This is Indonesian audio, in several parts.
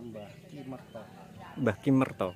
Mbah Kimerto. Mbah Kimerto.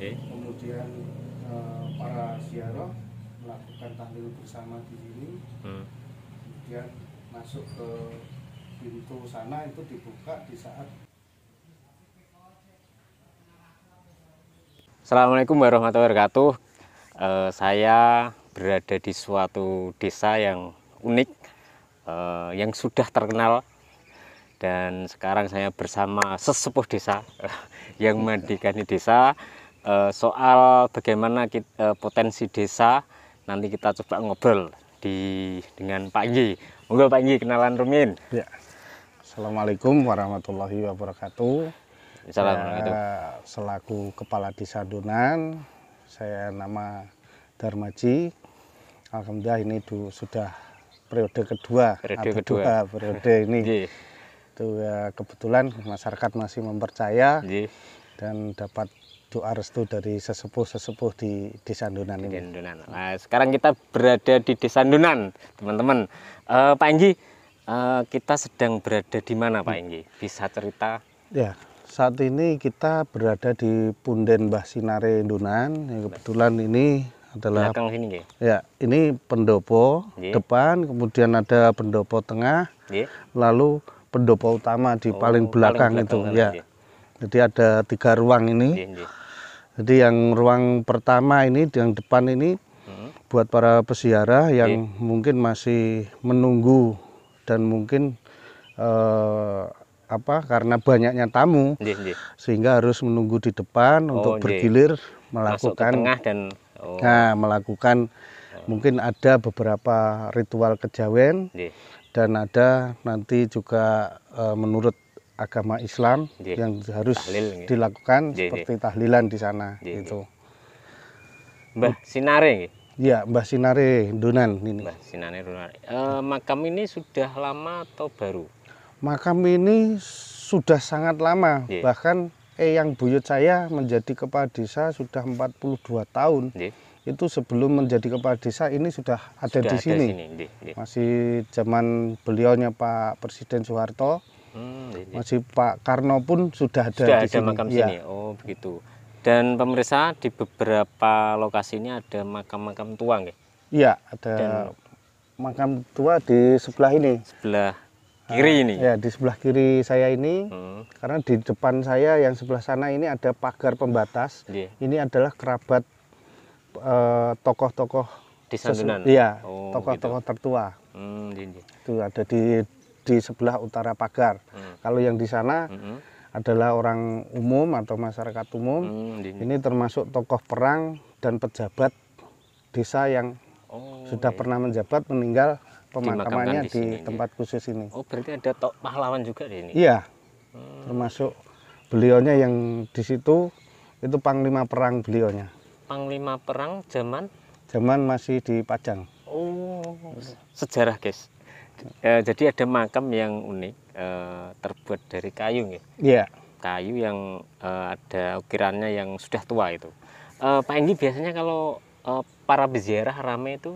Kemudian para ziarah melakukan tahlil bersama di sini. Kemudian masuk ke pintu sana, itu dibuka di saat. Assalamualaikum warahmatullahi wabarakatuh. Saya berada di suatu desa yang unik, yang sudah terkenal, dan sekarang saya bersama sesepuh desa yang mandikan di desa. Soal bagaimana potensi desa, nanti kita coba ngobrol dengan Pak Inggi. Monggo Pak Inggi, kenalan rumiyin. Ya. Assalamualaikum warahmatullahi wabarakatuh. Assalamualaikum. Selaku Kepala Desa Dunan, saya nama Darmaji. Alhamdulillah ini sudah periode kedua. Periode ini. Itu ya, kebetulan masyarakat masih mempercaya dan dapat doa restu dari sesepuh-sesepuh di Desa Dunan ini. Nah, sekarang kita berada di Desa Dunan, teman-teman. Pak Inggi, kita sedang berada di mana, Pak Inggi? Bisa cerita? Ya, saat ini kita berada di Punden Mbah Sinare Dunan. Kebetulan ini adalah belakang sini, ya, ini pendopo depan, kemudian ada pendopo tengah, lalu pendopo utama di paling belakang itu. Ya. Jadi ada 3 ruang ini. Jadi yang ruang pertama ini, yang depan ini buat para peziarah yang mungkin masih menunggu dan mungkin karena banyaknya tamu sehingga harus menunggu di depan untuk bergilir melakukan melakukan mungkin ada beberapa ritual kejawen dan ada nanti juga menurut agama Islam yang harus dilakukan seperti tahlilan di sana itu. Mbah Sinare. Ya, Mbah Sinare Dunan ini. Mbah Sinare Dunan. Makam ini sudah lama atau baru? Makam ini sudah sangat lama. Bahkan yang buyut saya menjadi kepala desa sudah 42 tahun. Itu sebelum menjadi kepala desa ini sudah ada di sini. Masih zaman beliaunya Pak Presiden Soeharto. Masih Pak Karno pun sudah ada di sini. Makam sini. Oh, begitu. Dan pemirsa, di beberapa lokasi ini ada makam-makam tua, nggih? Iya, ada makam tua di sebelah ini. Sebelah kiri ini? Ya, di sebelah kiri saya ini. Karena di depan saya yang sebelah sana ini ada pagar pembatas. Ini adalah kerabat tokoh-tokoh Desa Dunan. Iya, tokoh-tokoh tertua. Itu ada di sebelah utara pagar. Kalau yang di sana adalah orang umum atau masyarakat umum. Ini termasuk tokoh perang dan pejabat desa yang sudah pernah menjabat, meninggal, pemakamannya di tempat khusus ini. Oh, berarti ada pahlawan juga di sini? Iya, termasuk beliaunya yang di situ, itu panglima perang beliaunya. Panglima perang zaman masih di Pajang. Oh, sejarah, guys. Jadi ada makam yang unik, terbuat dari kayu, Iya. Kayu yang ada ukirannya yang sudah tua itu. Pak Inggi, biasanya kalau para peziarah ramai itu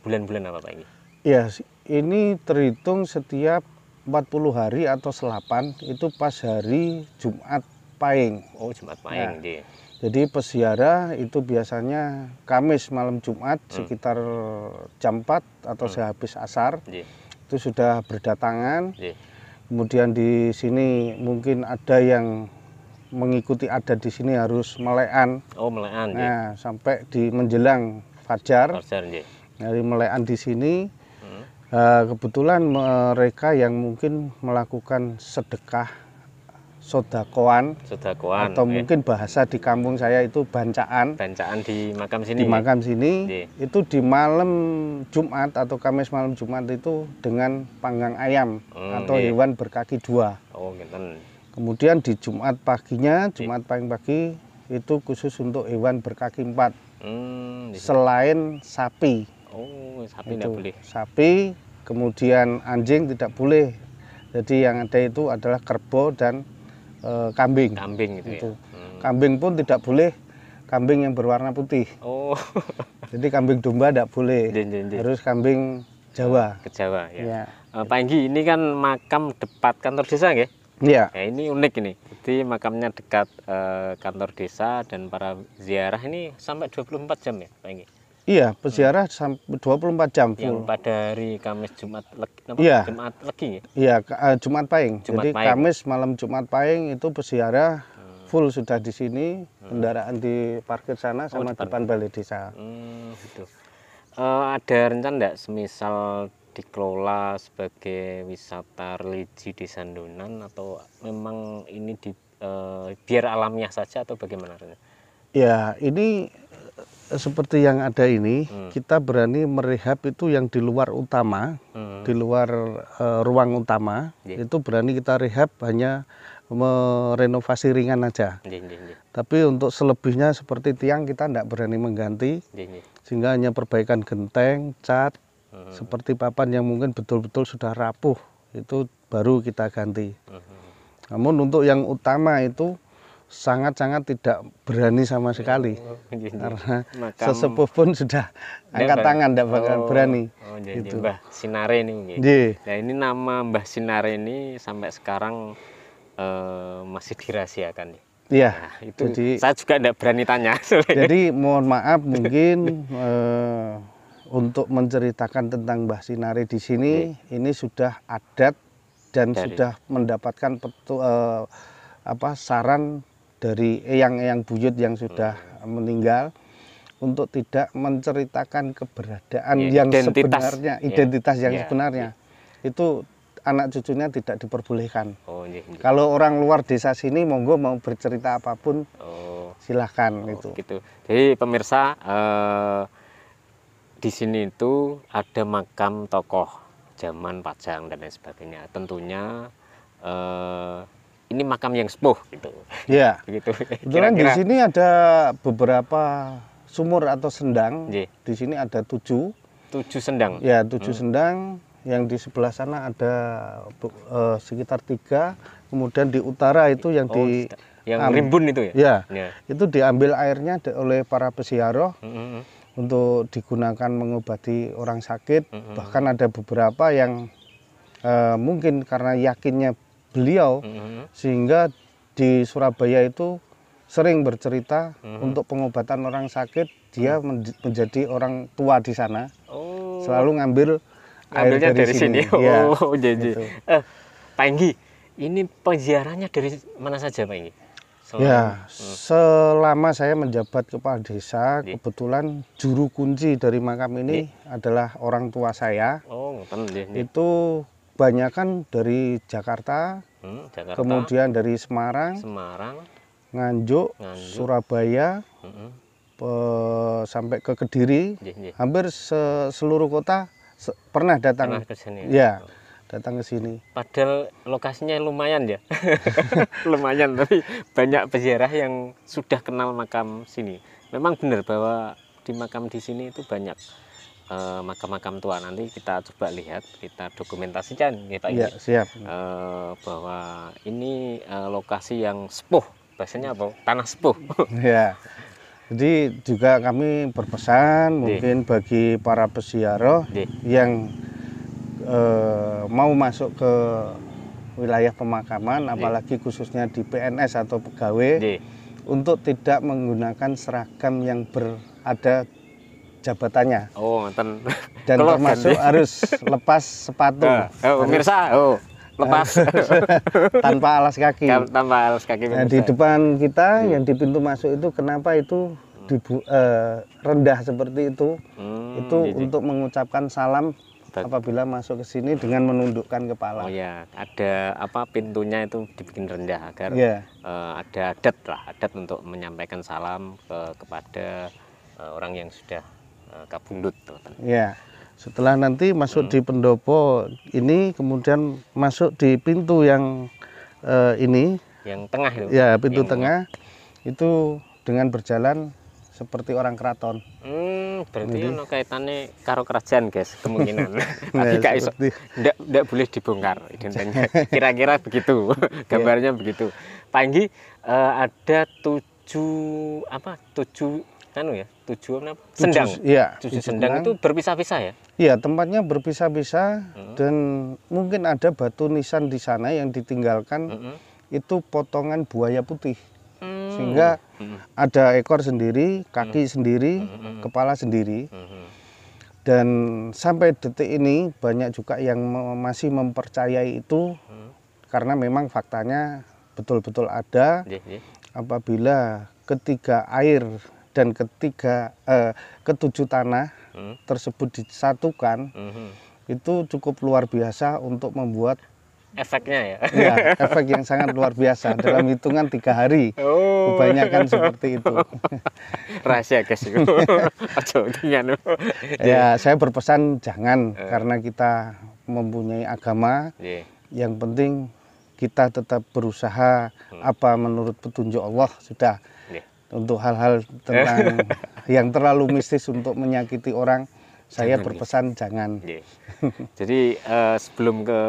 bulan-bulan apa, Pak Inggi? Iya, ini terhitung setiap 40 hari atau selapan itu pas hari Jumat Pahing. Oh, Jumat Pahing. Nah, jadi peziarah itu biasanya Kamis malam Jumat sekitar jam 4 atau sehabis asar. Itu sudah berdatangan. Kemudian di sini mungkin ada yang mengikuti adat di sini harus melekan. Oh, melekan. Nah, sampai di menjelang fajar. Dari melekan di sini kebetulan mereka yang mungkin melakukan sedekah sodakoan atau mungkin bahasa di kampung saya itu bancaan di makam sini. Itu di malam Jumat atau Kamis malam Jumat itu dengan panggang ayam atau hewan berkaki 2. Oh, gitu. Kemudian di Jumat paginya, Jumat Pahing pagi itu khusus untuk hewan berkaki 4. Selain sapi. Oh, sapi tidak boleh. Sapi, kemudian anjing tidak boleh. Jadi yang ada itu adalah kerbau dan kambing. Kambing gitu ya. Kambing pun tidak boleh kambing yang berwarna putih. Oh. Jadi kambing domba tidak boleh. Harus kambing Jawa. Ke Jawa ya. Pak Enggi, ini kan makam dekat kantor desa nggih? Iya. Ya, ini unik ini. Jadi makamnya dekat kantor desa dan para ziarah ini sampai 24 jam ya, Pak Enggi? Iya, peziarah sampai 24 jam full. Yang pada hari Kamis, Jumat, Jumat Legi ya? Iya, Jumat Pahing. Jadi Pahing. Kamis malam Jumat Pahing itu peziarah full sudah di sini, kendaraan di parkir sana sama depan balai desa. Gitu. Ada rencana enggak semisal dikelola sebagai wisata religi di Sandonan atau memang ini biar alamiah saja atau bagaimana? Ya, ini seperti yang ada ini, kita berani merehab itu yang di luar utama, di luar ruang utama, itu berani kita rehab hanya merenovasi ringan aja. Tapi untuk selebihnya seperti tiang kita tidak berani mengganti, sehingga hanya perbaikan genteng, cat, seperti papan yang mungkin betul-betul sudah rapuh, itu baru kita ganti. Namun untuk yang utama itu sangat-sangat tidak berani sama sekali, karena sesepuh pun sudah angkat tangan tidak bakal berani. Gitu. Mbah Sinare ini mungkin. Nah, ini nama Mbah Sinare ini sampai sekarang masih dirahasiakan. Iya. Nah, itu jadi, saya juga tidak berani tanya. Jadi mohon maaf mungkin untuk menceritakan tentang Mbah Sinare di sini, ini sudah adat dan sudah mendapatkan saran dari eyang-eyang buyut yang sudah meninggal untuk tidak menceritakan keberadaan yang sebenarnya, identitas yang sebenarnya. Itu anak cucunya tidak diperbolehkan. Kalau orang luar desa sini monggo mau bercerita apapun silahkan gitu. Jadi pemirsa, di sini itu ada makam tokoh zaman Pajang dan lain sebagainya. Tentunya ini makam yang sepuh gitu. Iya. Begitu. Kebetulan di sini ada beberapa sumur atau sendang. Di sini ada 7 sendang. Ya, 7 sendang. Yang di sebelah sana ada sekitar 3. Kemudian di utara itu yang rimbun itu ya? Ya. Itu diambil airnya oleh para peziarah untuk digunakan mengobati orang sakit. Bahkan ada beberapa yang mungkin karena yakinnya beliau sehingga di Surabaya itu sering bercerita untuk pengobatan orang sakit, dia menjadi orang tua di sana, selalu ngambil air dari sini. Jadi gitu. Pak Enggi, ini peziarahnya dari mana saja Pak Enggi? Selama saya menjabat kepala desa, kebetulan juru kunci dari makam ini adalah orang tua saya. Itu banyakan dari Jakarta, kemudian dari Semarang, Nganjuk, Surabaya, sampai ke Kediri, hampir seluruh kota pernah datang ke sini. Ya, datang ke sini. Padahal lokasinya lumayan ya, lumayan, tapi banyak peziarah yang sudah kenal makam sini. Memang benar bahwa di makam di sini itu banyak makam-makam tua. Nanti kita coba lihat, kita dokumentasikan ya Pak. Ya, siap. Bahwa ini lokasi yang sepuh, bahasanya apa? Tanah sepuh. Ya. Jadi juga kami berpesan mungkin bagi para peziarah yang mau masuk ke wilayah pemakaman, apalagi khususnya di PNS atau pegawai, untuk tidak menggunakan seragam yang berada jabatannya. Dan termasuk harus lepas sepatu. Pemirsa, lepas tanpa alas kaki. Nah, di depan kita yang di pintu masuk itu, kenapa itu rendah seperti itu? Itu untuk mengucapkan salam apabila masuk ke sini dengan menundukkan kepala. Ada pintunya itu dibikin rendah agar ada adat untuk menyampaikan salam kepada orang yang sudah kabundut. Ya, setelah nanti masuk di pendopo ini, kemudian masuk di pintu yang ini, yang tengah itu. Ya, pintu tengah itu dengan berjalan seperti orang keraton. Berarti ono kaitannya karo kerajaan, guys, kemungkinan. Tapi gak iso, ndak boleh dibongkar identitasnya. Kira-kira begitu, gambarnya begitu. Pak Enggi, ada 7 sendang. Iya, 7 sendang itu berpisah-pisah ya? Iya, tempatnya berpisah-pisah dan mungkin ada batu nisan di sana yang ditinggalkan itu potongan buaya putih. Sehingga ada ekor sendiri, kaki sendiri, kepala sendiri. Dan sampai detik ini banyak juga yang masih mempercayai itu karena memang faktanya betul-betul ada. Apabila ketiga air dan ketujuh tanah tersebut disatukan, itu cukup luar biasa untuk membuat efeknya ya. Ya, efek yang sangat luar biasa dalam hitungan 3 hari. Kebanyakan seperti itu. Rahasia, guys. Ya, saya berpesan jangan karena kita mempunyai agama. Yang penting kita tetap berusaha apa menurut petunjuk Allah sudah. Untuk hal-hal tentang yang terlalu mistis untuk menyakiti orang, saya berpesan jangan. Jadi sebelum ke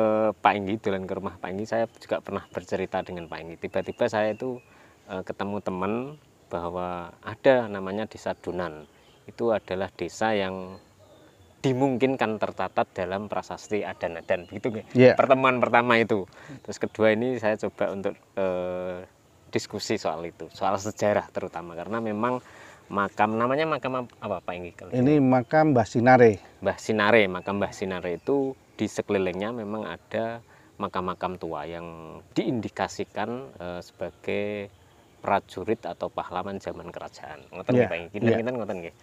Pak Enggi, dolan ke rumah Pak Enggi, saya juga pernah bercerita dengan Pak Enggi. Tiba-tiba saya itu ketemu teman bahwa ada namanya Desa Donan. Itu adalah desa yang dimungkinkan tercatat dalam prasasti Adan-Adan, begitu nggak? Pertemuan pertama itu. Terus kedua ini saya coba untuk diskusi soal itu, soal sejarah terutama karena memang makam, namanya makam apa Pak Enggi? Ini makam Mbah Sinare. Mbah Sinare, makam Mbah Sinare itu di sekelilingnya memang ada makam-makam tua yang diindikasikan sebagai prajurit atau pahlawan zaman kerajaan. Ngoten nggih Pak Enggi? Kinten ngoten nggih.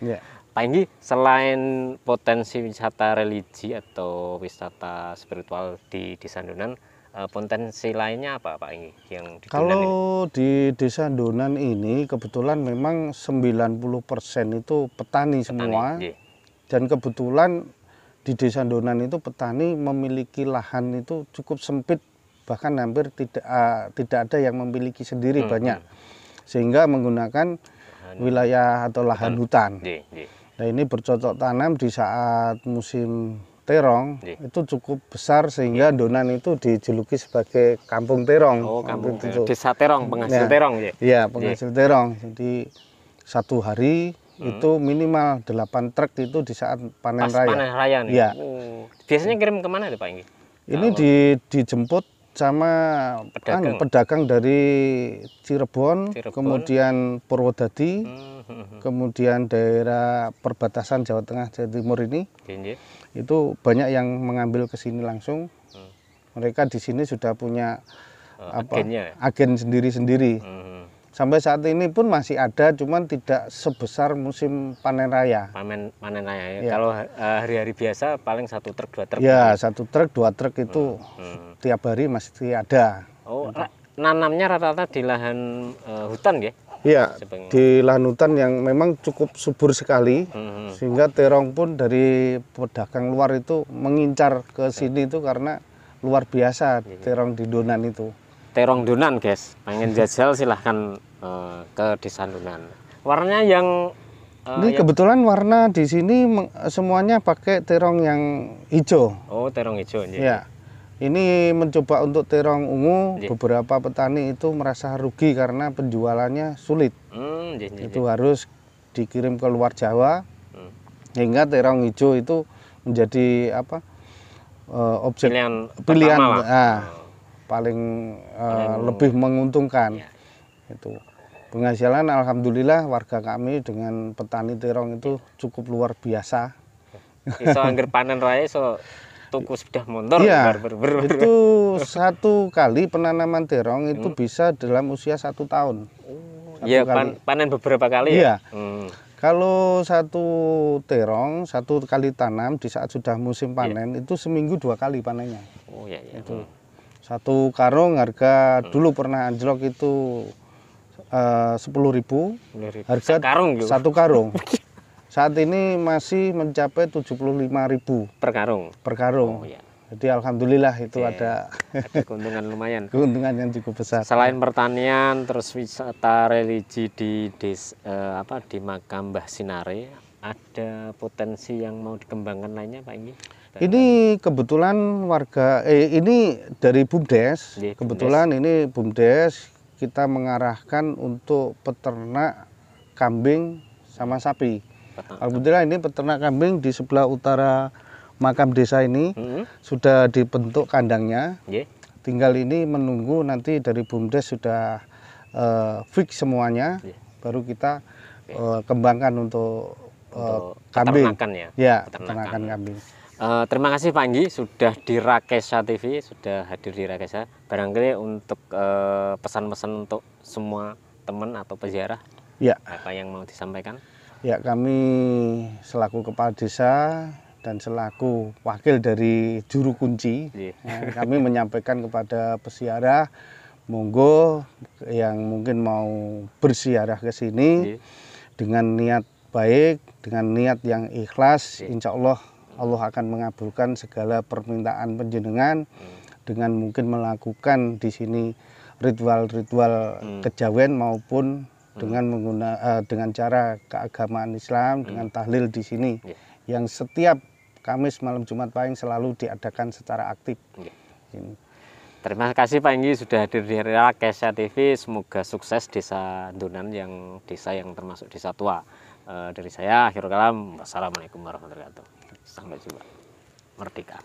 Pak Enggi, selain potensi wisata religi atau wisata spiritual di Desa Donan, potensi lainnya apa Pak Enggi yang di kalau di Desa Donan ini kebetulan memang 90% itu petani semua. Dan kebetulan di Desa Donan itu petani memiliki lahan itu cukup sempit, bahkan hampir tidak ada yang memiliki sendiri banyak. Sehingga menggunakan wilayah atau lahan hutan. Nah, ini bercocok tanam di saat musim terong itu cukup besar sehingga Donan itu dijuluki sebagai kampung terong. Kampung desa terong, penghasil terong ya. Iya, penghasil terong. Jadi satu hari itu minimal 8 truk itu di saat panen raya. Panen raya nih. Ya. Biasanya kirim kemana Pak Enggi? Ini dijemput sama pedagang dari Cirebon, kemudian Purwodadi, kemudian daerah perbatasan Jawa Tengah, Jawa Timur ini. Itu banyak yang mengambil ke sini langsung. Mereka di sini sudah punya agen sendiri-sendiri. Sampai saat ini pun masih ada, cuman tidak sebesar musim panen raya. Panen raya ya. Kalau hari-hari biasa paling 1 truk 2 truk. Ya, 1 truk 2 truk itu tiap hari masih ada. Nanamnya rata-rata di lahan hutan ya? Iya, di lahan hutan yang memang cukup subur sekali, sehingga terong pun dari pedagang luar itu mengincar ke sini itu karena luar biasa terong di Donan itu. Terong Donan, guys, pengen jajal silahkan ke Desa Donan. Warnanya yang ini kebetulan warna di sini semuanya pakai terong yang hijau. Terong hijau. Ya. Ini mencoba untuk terong ungu, beberapa petani itu merasa rugi karena penjualannya sulit. Itu harus dikirim ke luar Jawa, hingga terong hijau itu menjadi objek pilihan paling lebih menguntungkan. Itu penghasilan alhamdulillah warga kami dengan petani terong itu cukup luar biasa. Iso angger panen raya tuku sepeda motor. Iya, itu 1 kali penanaman terong itu bisa dalam usia 1 tahun. Iya, panen beberapa kali ya? Kalau 1 terong, 1 kali tanam di saat sudah musim panen itu seminggu 2 kali panennya. Itu 1 karung harga dulu pernah anjlok itu 10.000, harga 1 karung. Saat ini masih mencapai 75.000 per karung. Per karung. Jadi alhamdulillah itu ada keuntungan lumayan. Keuntungan yang cukup besar. Selain pertanian, terus wisata religi di di makam Mbah Sinare, ada potensi yang mau dikembangkan lainnya Pak Inggi? Ini kebetulan warga ini dari BUMDes. Kebetulan ini BUMDes kita mengarahkan untuk peternak kambing sama sapi. Alhamdulillah ini peternak kambing di sebelah utara makam desa ini sudah dibentuk kandangnya. Tinggal ini menunggu nanti dari BUMDes sudah fix semuanya, baru kita kembangkan untuk kambing. Peternakan kambing. Terima kasih Pak Inggi sudah di Rakesa TV, sudah hadir di Rakesa. Barangkali untuk pesan-pesan untuk semua teman atau peziarah, apa yang mau disampaikan? Ya, kami selaku kepala desa dan selaku wakil dari juru kunci, kami menyampaikan kepada peziarah, monggo yang mungkin mau berziarah ke sini dengan niat baik, dengan niat yang ikhlas, insya Allah Allah akan mengabulkan segala permintaan panjenengan dengan mungkin melakukan di sini ritual-ritual kejawen maupun dengan cara keagamaan Islam, dengan tahlil di sini yang setiap Kamis malam Jumat Pahing selalu diadakan secara aktif. Terima kasih Pak Inggi sudah hadir di Rakesa TV. Semoga sukses Desa Dunan, yang desa yang termasuk desa tua. Dari saya akhirul kalam. Wassalamualaikum warahmatullahi wabarakatuh. Sampai jumpa. Merdeka.